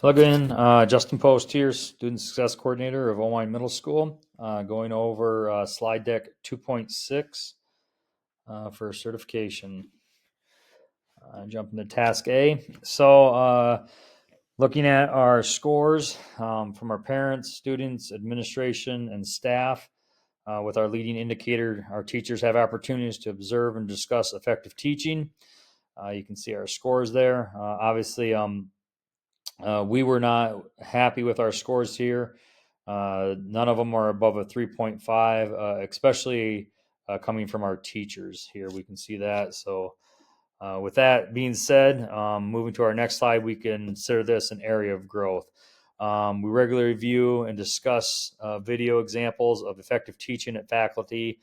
Hello again, Justin Post here, Student Success Coordinator of Owine Middle School, going over slide deck 2.6 for certification. Jumping to task A. So looking at our scores from our parents, students, administration, and staff, with our leading indicator, our teachers have opportunities to observe and discuss effective teaching. You can see our scores there. Obviously, we were not happy with our scores here. None of them are above a 3.5, especially coming from our teachers here. We can see that. So, with that being said, moving to our next slide, we consider this an area of growth. We regularly review and discuss video examples of effective teaching at faculty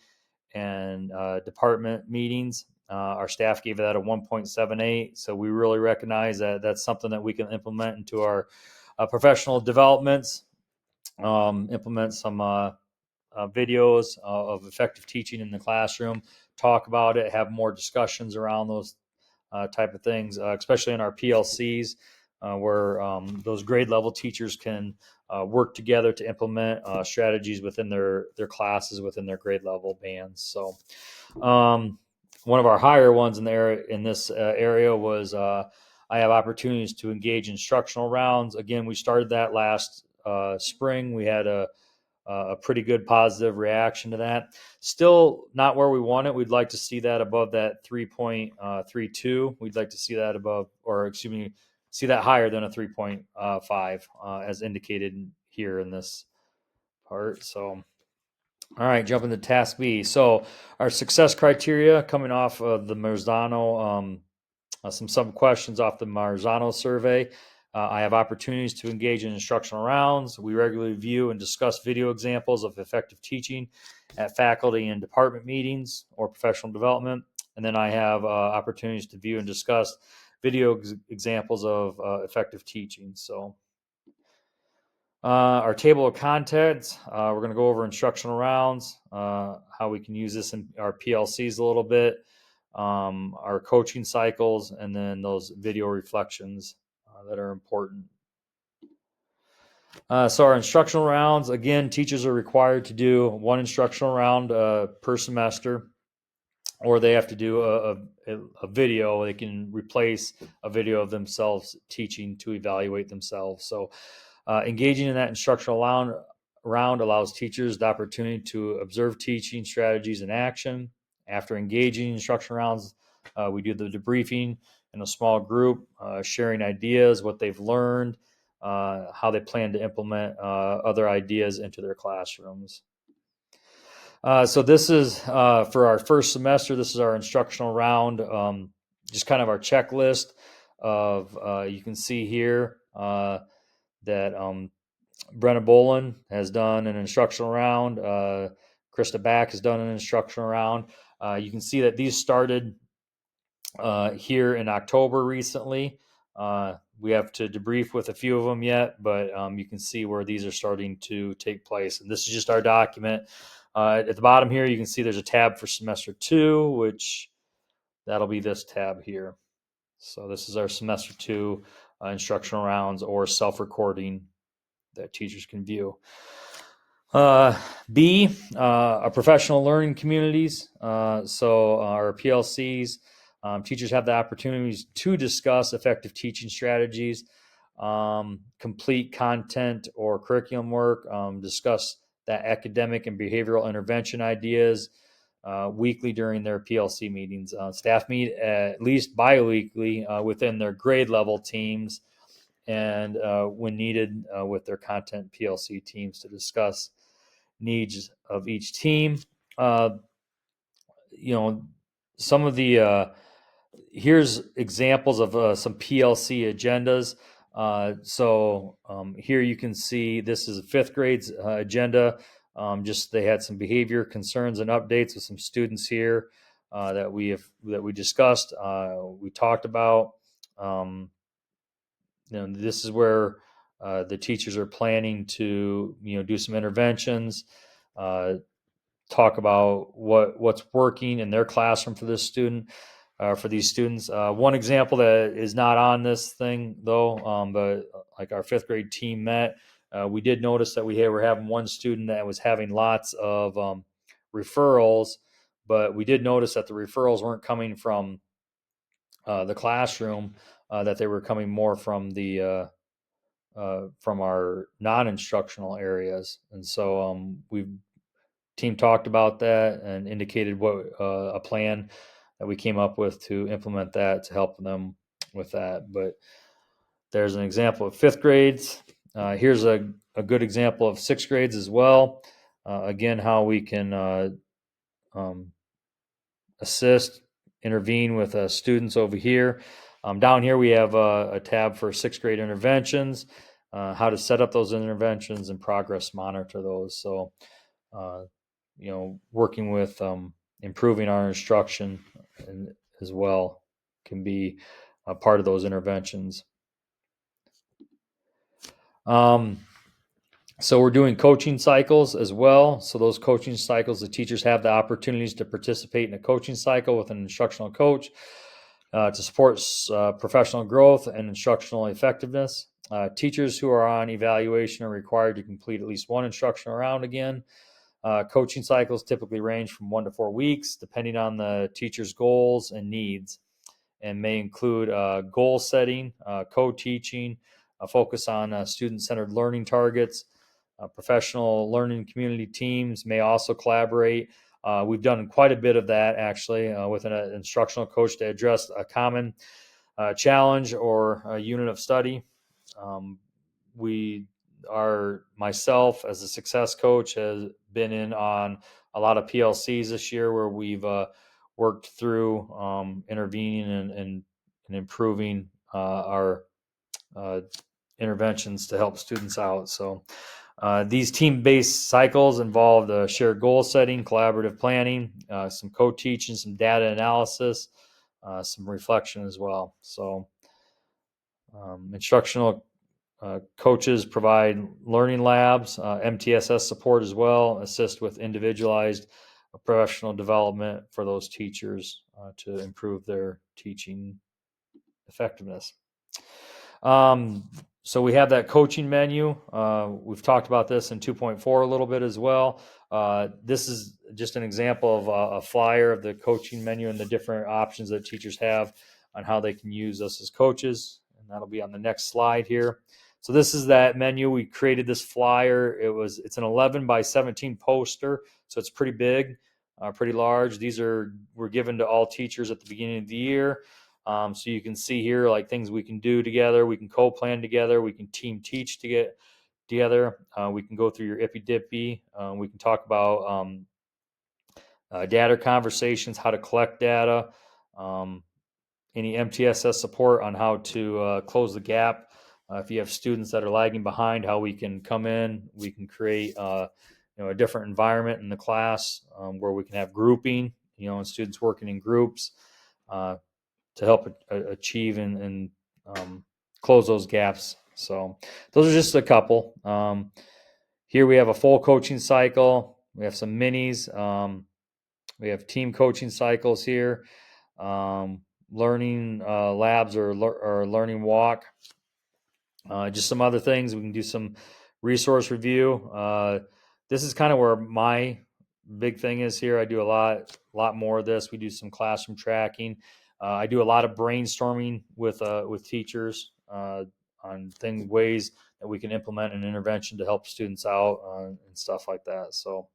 and department meetings. Our staff gave that a 1.78, so we really recognize that that's something that we can implement into our professional developments. Implement some videos of effective teaching in the classroom. Talk about it. Have more discussions around those type of things, especially in our PLCs, where those grade level teachers can work together to implement strategies within their classes, within their grade level bands. So, one of our higher ones in this area was I have opportunities to engage instructional rounds. Again, we started that last spring. We had a pretty good positive reaction to that. Still not where we want it. We'd like to see that above that 3.32. We'd like to see that above, or excuse me, see that higher than a 3.5, as indicated here in this part. So, all right, jumping to task B. So, our success criteria coming off of the Marzano, some sub questions off the Marzano survey. I have opportunities to engage in instructional rounds. We regularly view and discuss video examples of effective teaching at faculty and department meetings or professional development. And then I have opportunities to view and discuss video examples of effective teaching. So, our table of contents, we're going to go over instructional rounds, how we can use this in our PLCs a little bit, our coaching cycles, and then those video reflections that are important. So our instructional rounds, again, teachers are required to do one instructional round per semester, or they have to do a video. They can replace a video of themselves teaching to evaluate themselves. So engaging in that instructional round allows teachers the opportunity to observe teaching strategies in action. After engaging in instruction rounds, we do the debriefing in a small group, sharing ideas, what they've learned, how they plan to implement other ideas into their classrooms. So this is for our first semester. This is our instructional round, just kind of our checklist of, you can see here that Brenna Bolin has done an instructional round. Krista Back has done an instructional round. You can see that these started here in October recently. We have to debrief with a few of them yet, but you can see where these are starting to take place. And this is just our document. At the bottom here, you can see there's a tab for semester 2, which that'll be this tab here. So this is our semester 2 instructional rounds or self-recording that teachers can view. B, our professional learning communities. So our PLCs, teachers have the opportunities to discuss effective teaching strategies, complete content or curriculum work, discuss that academic and behavioral intervention ideas weekly during their PLC meetings. Staff meet at least bi-weekly within their grade level teams and when needed with their content PLC teams to discuss needs of each team. Some of the here's examples of some PLC agendas. So here you can see this is a fifth grade's agenda. Just they had some behavior concerns and updates with some students here that we discussed. We talked about. This is where the teachers are planning to do some interventions, talk about what's working in their classroom for this student. for these students. One example that is not on this thing though, but like our fifth grade team met, we did notice that we were having one student that was having lots of referrals, but we did notice that the referrals weren't coming from the classroom, that they were coming more from the from our non-instructional areas. And so we team talked about that and indicated what a plan that we came up with to implement that to help them with that. But there's an example of fifth grades. Here's a good example of sixth grades as well. Again, how we can um, assist, intervene with students over here. Down here, we have a tab for sixth grade interventions, how to set up those interventions and progress monitor those. So, working with improving our instruction and, as well can be a part of those interventions. So we're doing coaching cycles as well. So those coaching cycles, the teachers have the opportunities to participate in a coaching cycle with an instructional coach to support professional growth and instructional effectiveness. Teachers who are on evaluation are required to complete at least one instructional round again. Coaching cycles typically range from 1 to 4 weeks, depending on the teacher's goals and needs, and may include goal setting, co-teaching, a focus on student-centered learning targets. Professional learning community teams may also collaborate. We've done quite a bit of that actually with an instructional coach to address a common challenge or a unit of study. Myself as a success coach has been in on a lot of PLCs this year where we've worked through intervening and improving our interventions to help students out. So these team-based cycles involve the shared goal setting, collaborative planning, some co-teaching, some data analysis, some reflection as well. So instructional coaches provide learning labs, MTSS support as well, assist with individualized professional development for those teachers to improve their teaching effectiveness. So we have that coaching menu. We've talked about this in 2.4 a little bit as well. This is just an example of a flyer of the coaching menu and the different options that teachers have on how they can use us as coaches. And that'll be on the next slide here. So this is that menu. We created this flyer. It's an 11 by 17 poster, so it's pretty big, pretty large. These were given to all teachers at the beginning of the year. So you can see here like things we can do together. We can co-plan together. We can team teach to get together. We can go through your ippy-dippy. We can talk about data conversations, how to collect data, any MTSS support on how to close the gap. If you have students that are lagging behind, how we can come in, we can create a different environment in the class where we can have grouping, and students working in groups to help achieve and close those gaps. So those are just a couple. Here we have a full coaching cycle. We have some minis. We have team coaching cycles here. Learning labs or learning walk. Just some other things. We can do some resource review. This is kind of where my big thing is here. I do a lot more of this. We do some classroom tracking. I do a lot of brainstorming with teachers on ways that we can implement an intervention to help students out and stuff like that. So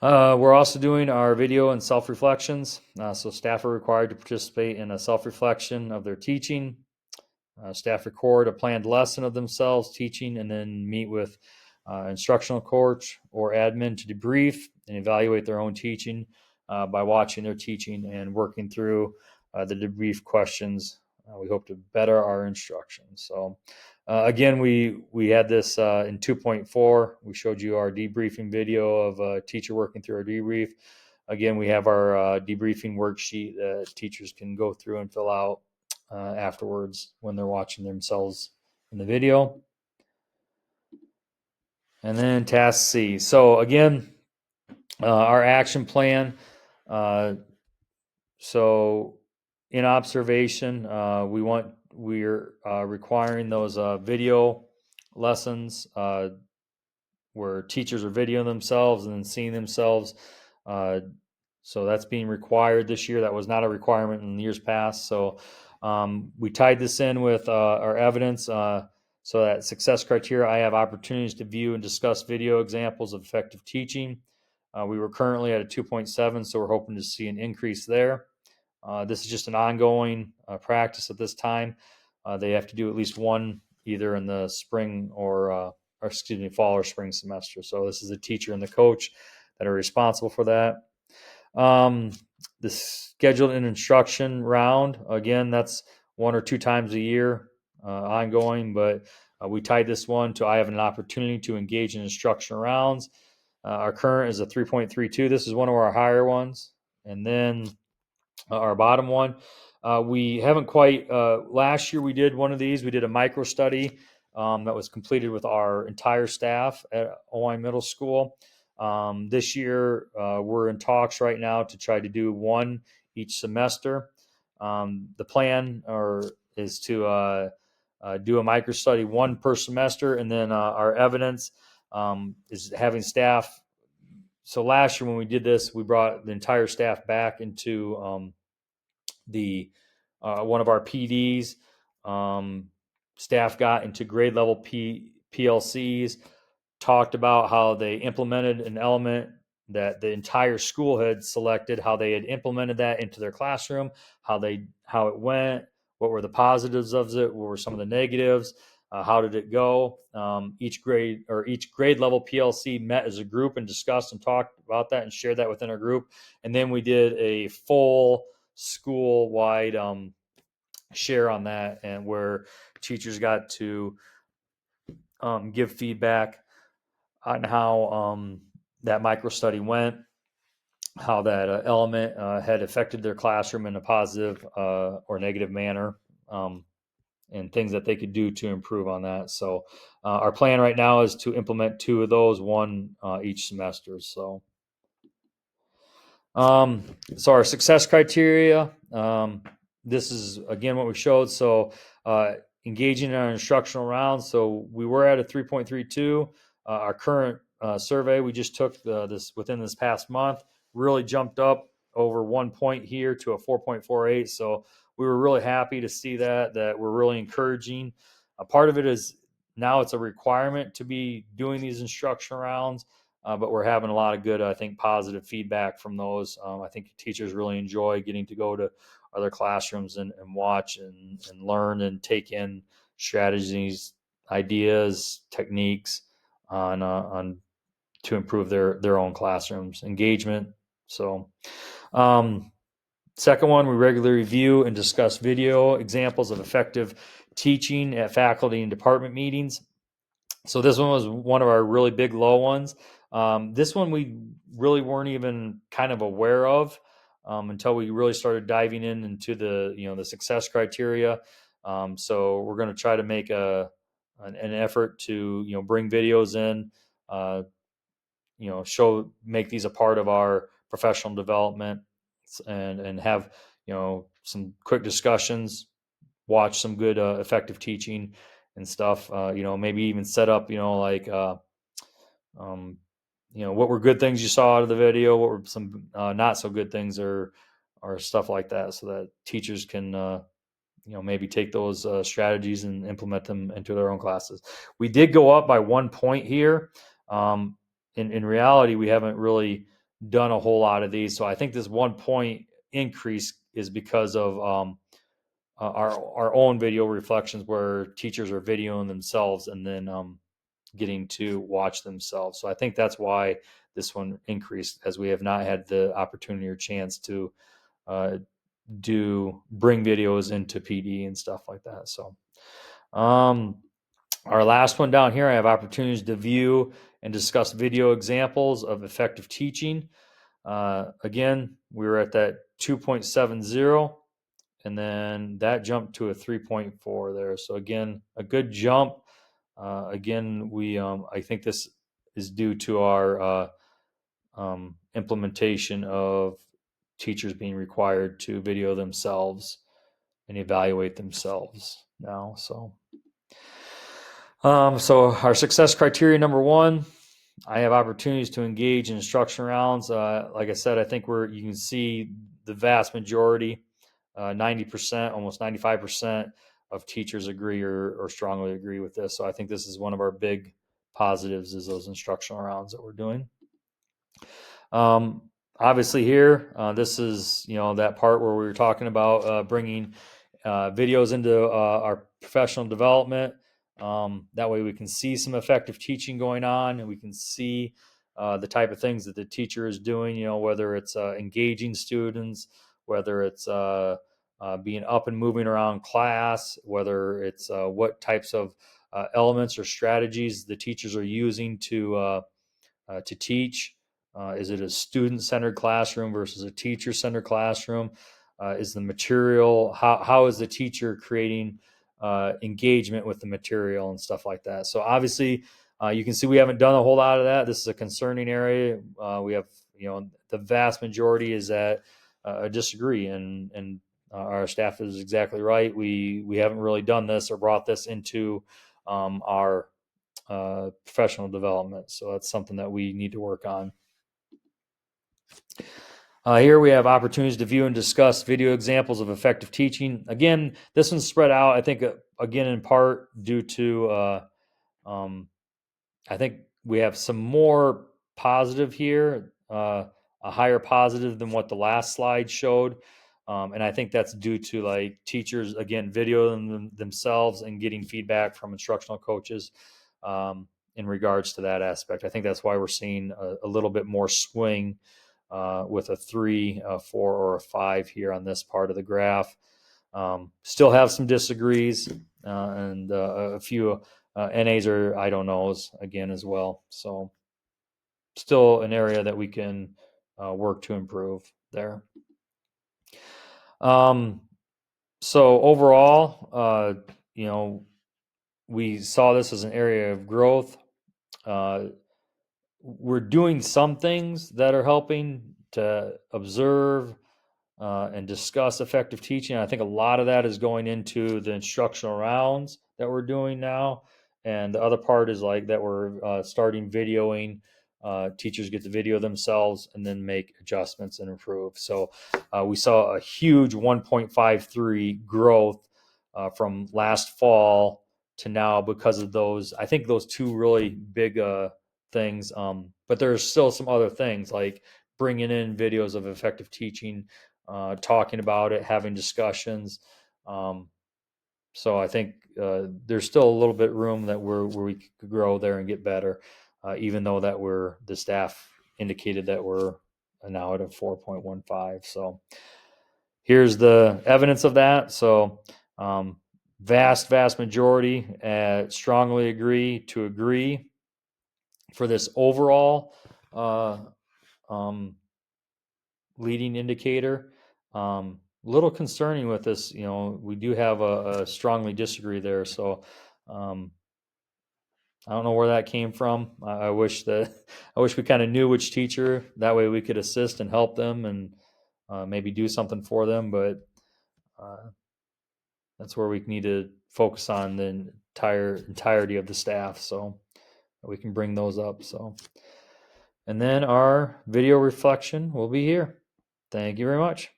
we're also doing our video and self-reflections. So staff are required to participate in a self-reflection of their teaching. Staff record a planned lesson of themselves teaching and then meet with instructional coach or admin to debrief and evaluate their own teaching by watching their teaching and working through the debrief questions. We hope to better our instruction. So again, we had this in 2.4. We showed you our debriefing video of a teacher working through our debrief. Again, we have our debriefing worksheet that teachers can go through and fill out afterwards when they're watching themselves in the video. And then task C. So again, our action plan. So in observation, we're requiring those video lessons where teachers are videoing themselves and then seeing themselves. So that's being required this year. That was not a requirement in years past. So we tied this in with our evidence. So that success criteria, I have opportunities to view and discuss video examples of effective teaching. We were currently at a 2.7, so we're hoping to see an increase there. This is just an ongoing practice at this time. They have to do at least one either in the spring or excuse me, fall or spring semester. So this is the teacher and the coach that are responsible for that. The scheduled and instruction round, again, that's 1 or 2 times a year ongoing, but we tied this one to I have an opportunity to engage in instruction rounds. Our current is a 3.32. This is one of our higher ones. And then our bottom one, we haven't quite, last year we did one of these. We did a micro study that was completed with our entire staff at Owine Middle School. This year, we're in talks right now to try to do one each semester. The plan is to do a micro study one per semester, and then our evidence is having staff. So last year when we did this, we brought the entire staff back into the one of our PDs. Staff got into grade level PLCs, talked about how they implemented an element that the entire school had selected, how they had implemented that into their classroom, how it went, what were the positives of it, what were some of the negatives, how did it go. Each grade level PLC met as a group and discussed and talked about that and shared that within our group. And then we did a full school-wide share on that, and where teachers got to give feedback on how that micro study went, how that element had affected their classroom in a positive or negative manner, and things that they could do to improve on that. So our plan right now is to implement 2 of those, one each semester. So our success criteria, this is again what we showed. So engaging in our instructional rounds. So we were at a 3.32. Our current survey we just took this within this past month really jumped up over 1 point here to a 4.48. So we were really happy to see that we're really encouraging. A part of it is now it's a requirement to be doing these instruction rounds. But we're having a lot of good, I think, positive feedback from those. I think teachers really enjoy getting to go to other classrooms and watch and learn and take in strategies, ideas, techniques on to improve their own classrooms engagement. So, second one, we regularly review and discuss video examples of effective teaching at faculty and department meetings. So this one was one of our really big low ones. This one we really weren't even kind of aware of until we really started diving into the success criteria. So we're going to try to make an effort to bring videos in, make these a part of our professional development, and have some quick discussions, watch some good effective teaching and stuff. Maybe even set up what were good things you saw out of the video, what were some not so good things, or stuff like that, so that teachers can maybe take those strategies and implement them into their own classes. We did go up by 1 point here. In reality, we haven't really done a whole lot of these, so I think this 1 point increase is because of our own video reflections, where teachers are videoing themselves and then getting to watch themselves. So I think that's why this one increased, as we have not had the opportunity or chance to bring videos into PD and stuff like that. So our last one down here, I have opportunities to view and discuss video examples of effective teaching. Again, we were at that 2.70, and then that jumped to a 3.4 there. So again, a good jump. Again, I think this is due to our implementation of teachers being required to video themselves and evaluate themselves now. So our success criteria number 1, I have opportunities to engage in instruction rounds. Like I said, I think you can see the vast majority, 90%, almost 95% of teachers agree or strongly agree with this. So I think this is one of our big positives, is those instructional rounds that we're doing. Obviously here, this is, that part where we were talking about bringing videos into our professional development. That way we can see some effective teaching going on, and we can see the type of things that the teacher is doing, whether it's engaging students, whether it's being up and moving around class, whether it's what types of elements or strategies the teachers are using to teach. Is it a student-centered classroom versus a teacher-centered classroom? Is the material, how is the teacher creating engagement with the material and stuff like that? So obviously, you can see we haven't done a whole lot of that. This is a concerning area. We have, the vast majority is that disagree, and our staff is exactly right. We haven't really done this or brought this into our professional development. So that's something that we need to work on. Here we have opportunities to view and discuss video examples of effective teaching. Again, this one's spread out, I think, again, in part due to, I think we have some more positive here, a higher positive than what the last slide showed. And I think that's due to like teachers, again, videoing themselves and getting feedback from instructional coaches in regards to that aspect. I think that's why we're seeing a little bit more swing with a 3, a 4, or a 5 here on this part of the graph. Still have some disagrees and a few NAs or I don't knows again as well. So still an area that we can work to improve there. So overall, we saw this as an area of growth. We're doing some things that are helping to observe and discuss effective teaching. I think a lot of that is going into the instructional rounds that we're doing now. And the other part is like that we're starting videoing. Teachers get to video themselves and then make adjustments and improve. So we saw a huge 1.53 growth from last fall to now because of those. I think those two really big things. But there's still some other things like bringing in videos of effective teaching, talking about it, having discussions. So I think there's still a little bit room that where we could grow there and get better, even though that the staff indicated that we're now at a 4.15. So here's the evidence of that. So vast majority strongly agree for this overall leading indicator. Little concerning with this, we do have a strongly disagree there. So I don't know where that came from. I wish we kind of knew which teacher. That way we could assist and help them and maybe do something for them. But that's where we need to focus on the entirety of the staff, so we can bring those up. So, and then our video reflection will be here. Thank you very much.